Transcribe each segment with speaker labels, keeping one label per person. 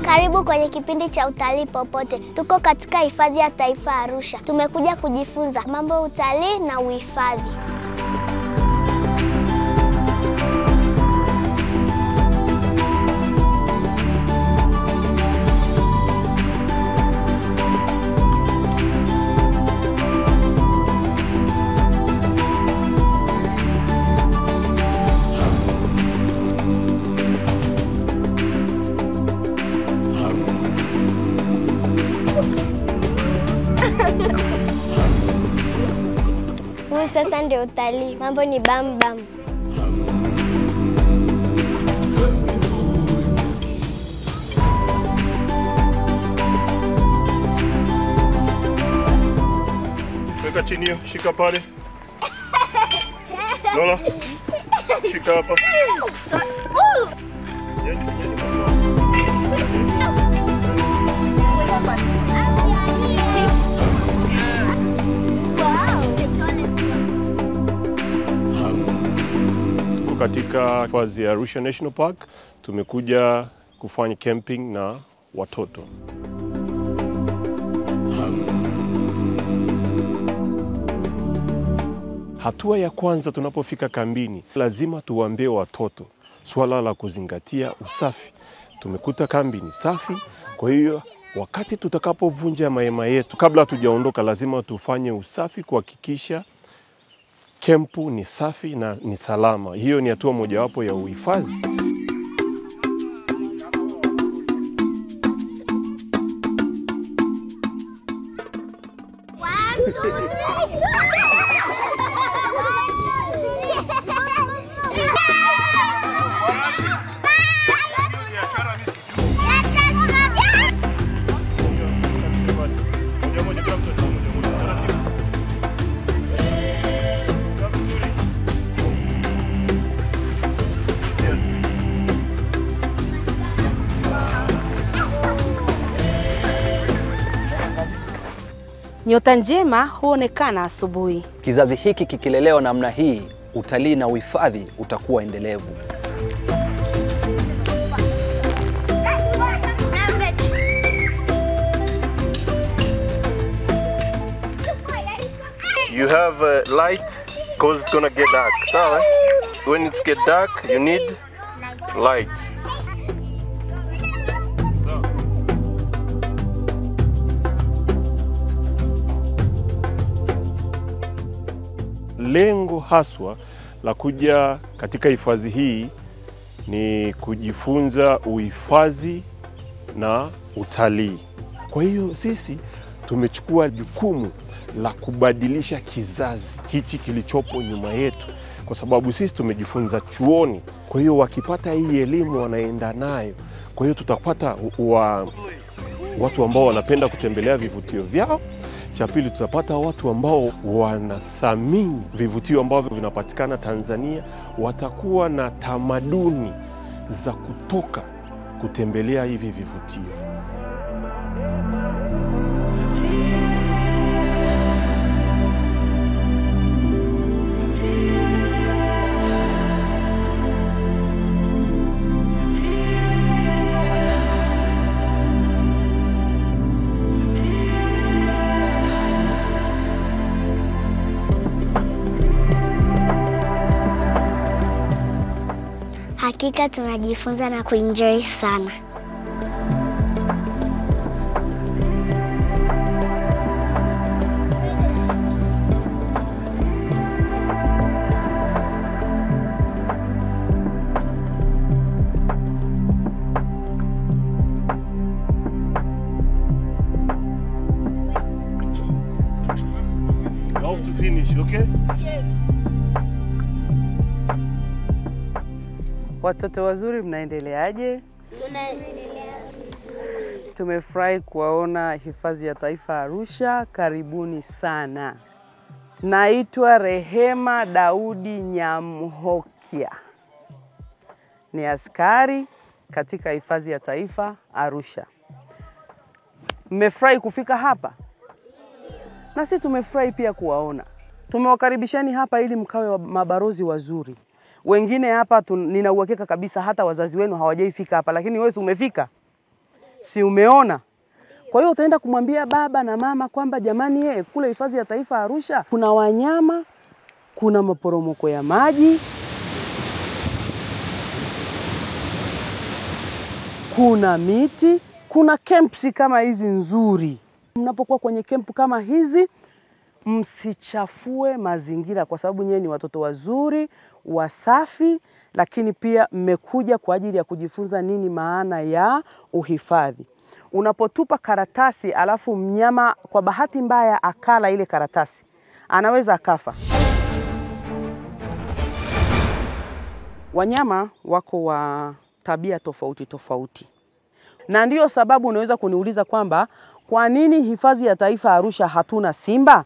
Speaker 1: Karibu kwenye kipindi cha utalii popote. Tuko katika hifadhi ya taifa Arusha. Tumekuja kujifunza mambo ya utalii na uhifadhi. Sasa ndio utalii. Mambo ni bam bam.
Speaker 2: Weka chini, shika pale. Lola, shika hapa. Katika hifadhi ya Arusha National Park tumekuja kufanya camping na watoto. Hatua ya kwanza tunapofika kambini, lazima tuwaambie watoto swala la kuzingatia usafi. Tumekuta kambi ni safi, kwa hiyo wakati tutakapovunja mahema yetu, kabla tujaondoka lazima tufanye usafi kuhakikisha kempu ni safi na ni salama. Hiyo ni hatua mojawapo ya uhifadhi.
Speaker 3: Nyota njema huonekana asubuhi.
Speaker 4: Kizazi hiki kikilelewa namna hii, utalii na uhifadhi utakuwa endelevu.
Speaker 2: You have a light because it's gonna get dark. So when it get dark, you need light. Lengo haswa la kuja katika hifadhi hii ni kujifunza uhifadhi na utalii. Kwa hiyo sisi tumechukua jukumu la kubadilisha kizazi hichi kilichopo nyuma yetu, kwa sababu sisi tumejifunza chuoni. Kwa hiyo wakipata hii elimu wanaenda nayo. Kwa hiyo tutapata watu ambao wanapenda kutembelea vivutio vyao. Cha pili, tutapata watu ambao wanathamini vivutio ambavyo vinapatikana Tanzania, watakuwa na tamaduni za kutoka kutembelea hivi vivutio.
Speaker 1: Hakika tunajifunza na kuenjoy sana.
Speaker 2: Now to finish, okay?
Speaker 5: Yes. Watoto wazuri, mnaendeleaje?
Speaker 1: Tunaendelea.
Speaker 5: Tumefurahi kuwaona hifadhi ya taifa Arusha. Karibuni sana. Naitwa Rehema Daudi Nyamhokia. Ni askari katika hifadhi ya taifa Arusha. Mmefurahi kufika hapa? Na sisi tumefurahi pia kuwaona. Tumewakaribishani hapa ili mkawe mabarozi wazuri Wengine hapa nina uhakika kabisa hata wazazi wenu hawajaifika hapa, lakini wewe umefika. Si umeona? Kwa hiyo utaenda kumwambia baba na mama kwamba jamani, kule hifadhi ya taifa Arusha kuna wanyama, kuna maporomoko ya maji, kuna miti, kuna camps kama hizi nzuri. Mnapokuwa kwenye camp kama hizi, msichafue mazingira kwa sababu nyewe ni watoto wazuri, wasafi, lakini pia mmekuja kwa ajili ya kujifunza nini maana ya uhifadhi. Unapotupa karatasi alafu mnyama kwa bahati mbaya akala ile karatasi, anaweza akafa. Wanyama wako wa tabia tofauti tofauti. Na ndiyo sababu unaweza kuniuliza kwamba kwa nini hifadhi ya taifa Arusha hatuna simba?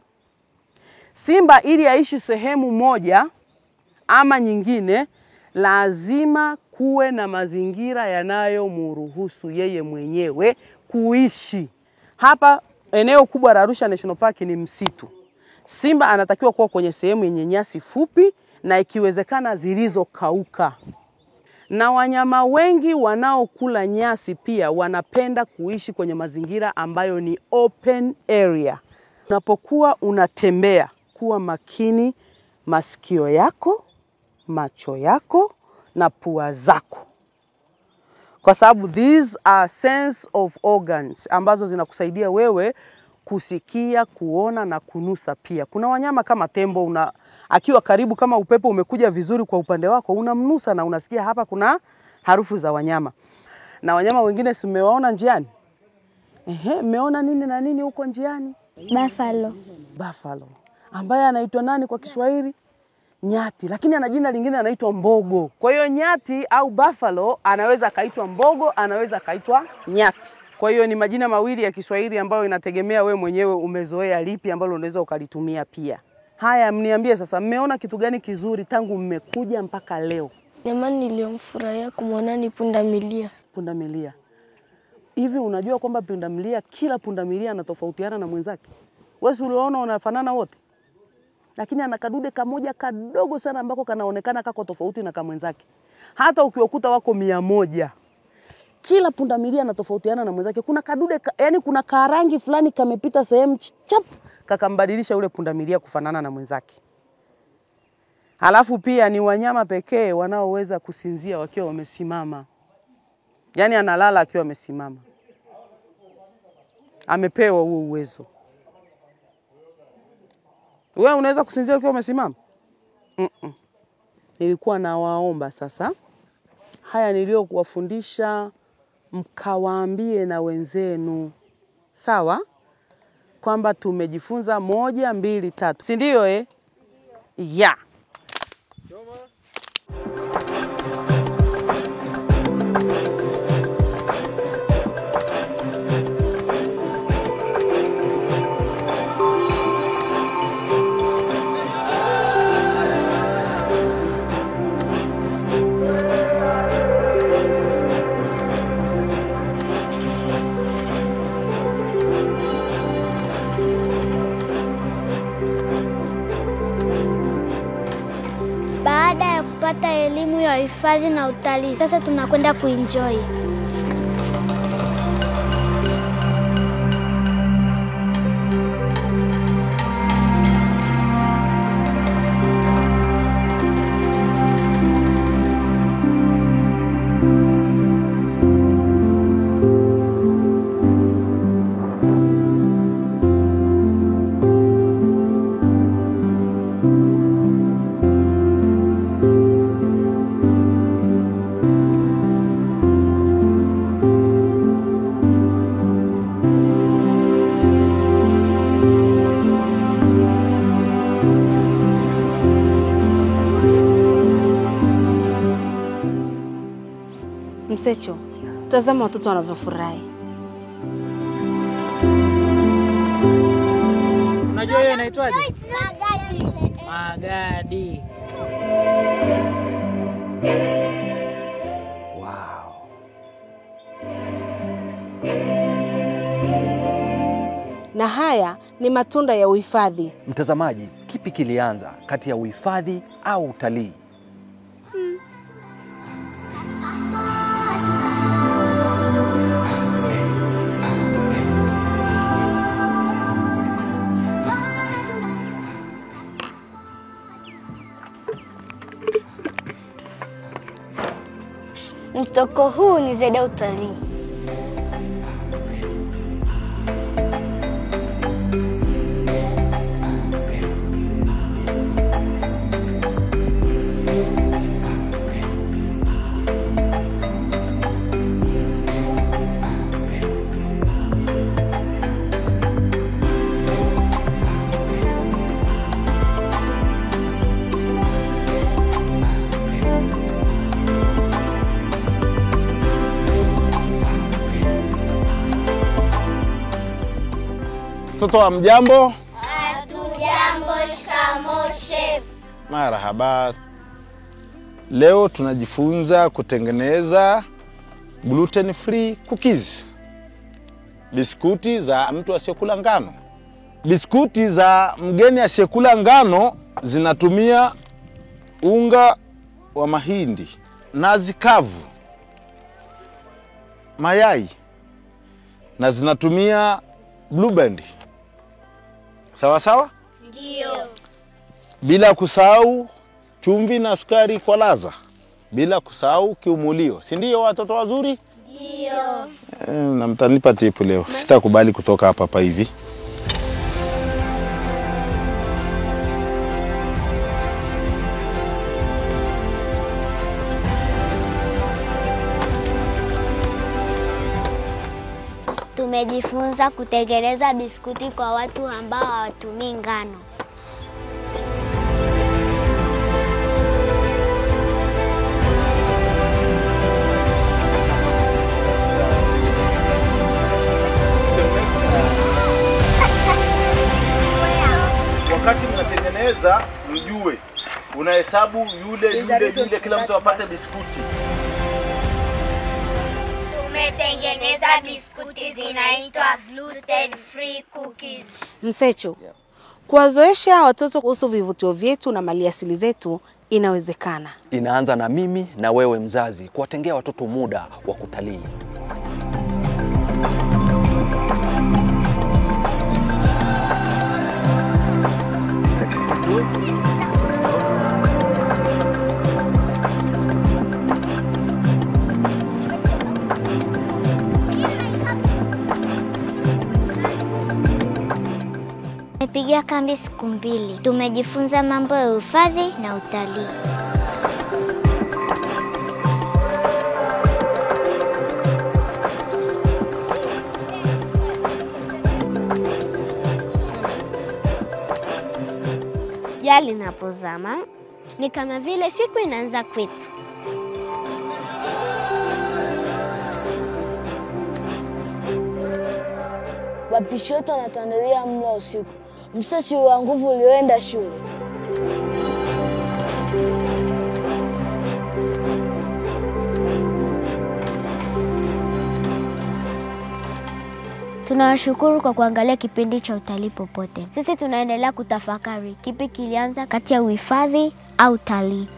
Speaker 5: Simba ili aishi sehemu moja ama nyingine lazima kuwe na mazingira yanayomruhusu yeye mwenyewe kuishi. Hapa eneo kubwa la Arusha National Park ni msitu. Simba anatakiwa kuwa kwenye sehemu yenye nyasi fupi na ikiwezekana zilizokauka. Na wanyama wengi wanaokula nyasi pia wanapenda kuishi kwenye mazingira ambayo ni open area. Unapokuwa unatembea, kuwa makini masikio yako, macho yako na pua zako. Kwa sababu these are sense of organs ambazo zinakusaidia wewe kusikia, kuona na kunusa pia. Kuna wanyama kama tembo akiwa karibu, kama upepo umekuja vizuri kwa upande wako, unamnusa na unasikia hapa kuna harufu za wanyama. Na wanyama wengine si mmewaona njiani? Mmeona nini na nini huko njiani?
Speaker 1: Buffalo.
Speaker 5: Buffalo. Ambaye anaitwa nani kwa Kiswahili? Nyati, lakini ana jina lingine anaitwa mbogo. Kwa hiyo nyati au buffalo anaweza kaitwa mbogo, anaweza kaitwa nyati. Kwa hiyo ni majina mawili ya Kiswahili ambayo inategemea we mwenyewe umezoea lipi ambalo unaweza ukalitumia pia. Haya, mniambie sasa, mmeona kitu gani kizuri tangu mmekuja mpaka leo?
Speaker 1: Jamani, niliyomfurahia kumwona ni pundamilia.
Speaker 5: Pundamilia. Hivi unajua kwamba pundamilia, kila pundamilia anatofautiana na mwenzake? Wewe uliona wanafanana wote? Lakini ana kadude kamoja kadogo sana ambako kanaonekana kako tofauti na kama mwenzake. Hata ukiokuta wako 100, kila pundamilia anatofautiana na mwenzake. Kuna kadude yani kuna karangi fulani kamepita sehemu chap kakambadilisha ule pundamilia kufanana na mwenzake. Halafu pia ni wanyama pekee wanaoweza kusinzia wakiwa wamesimama. Yani analala akiwa amesimama. Amepewa huo uwezo. Wewe unaweza kusinzia ukiwa umesimama? Nilikuwa nawaomba sasa, haya niliyokuwafundisha mkawaambie na wenzenu. Sawa? Kwamba tumejifunza 1, 2, 3. Si ndio ya.
Speaker 1: Baada ya kupata elimu ya hifadhi na utalii, sasa tunakwenda kuenjoy.
Speaker 3: Msecho, tazama watoto wanavyofurahi.
Speaker 6: Unajua hiyo inaitwaje?
Speaker 1: Magadi.
Speaker 6: Magadi.
Speaker 4: Wow.
Speaker 3: Na haya ni matunda ya uhifadhi.
Speaker 4: Mtazamaji, kipi kilianza kati ya uhifadhi au utalii?
Speaker 1: Mtoko huu ni zaidi ya utalii.
Speaker 7: Watoto wa mjambo?
Speaker 1: Hatujambo. Shikamoo chef.
Speaker 7: Marahaba. Leo tunajifunza kutengeneza gluten free cookies. Biskuti za mtu asiyekula ngano. Biskuti za mgeni asiyekula ngano zinatumia unga wa mahindi, nazi kavu, mayai, na zinatumia Blue Band. Sawa sawa?
Speaker 1: Ndio.
Speaker 7: Bila kusahau chumvi na sukari kwa ladha. Bila kusahau kiumulio. Si ndio watoto wazuri? Ndio. Na mtanipa tipu leo. Sitakubali kutoka hapa hivi.
Speaker 1: Tumejifunza kutengeneza biskuti kwa watu ambao hawatumii ngano.
Speaker 8: Wakati mnatengeneza mjue unahesabu yule kila mtu apate biskuti.
Speaker 1: Tumetengeneza biskuti zinaitwa gluten free cookies.
Speaker 3: Msecho, kuwazoesha watoto kuhusu vivutio vyetu na maliasili zetu inawezekana.
Speaker 4: Inaanza na mimi na wewe mzazi, kuwatengea watoto muda wa kutalii.
Speaker 1: Tumepiga kambi siku 2. Tumejifunza mambo ya uhifadhi na utalii. Jua linapozama ni kama vile siku inaanza kwetu.
Speaker 9: Wapishi wetu wanatuandalia mlo wa usiku. Msosi wa nguvu ulioenda shule.
Speaker 1: Tunawashukuru kwa kuangalia kipindi cha Utalii Popote. Sisi tunaendelea kutafakari kipi kilianza kati ya uhifadhi au utalii.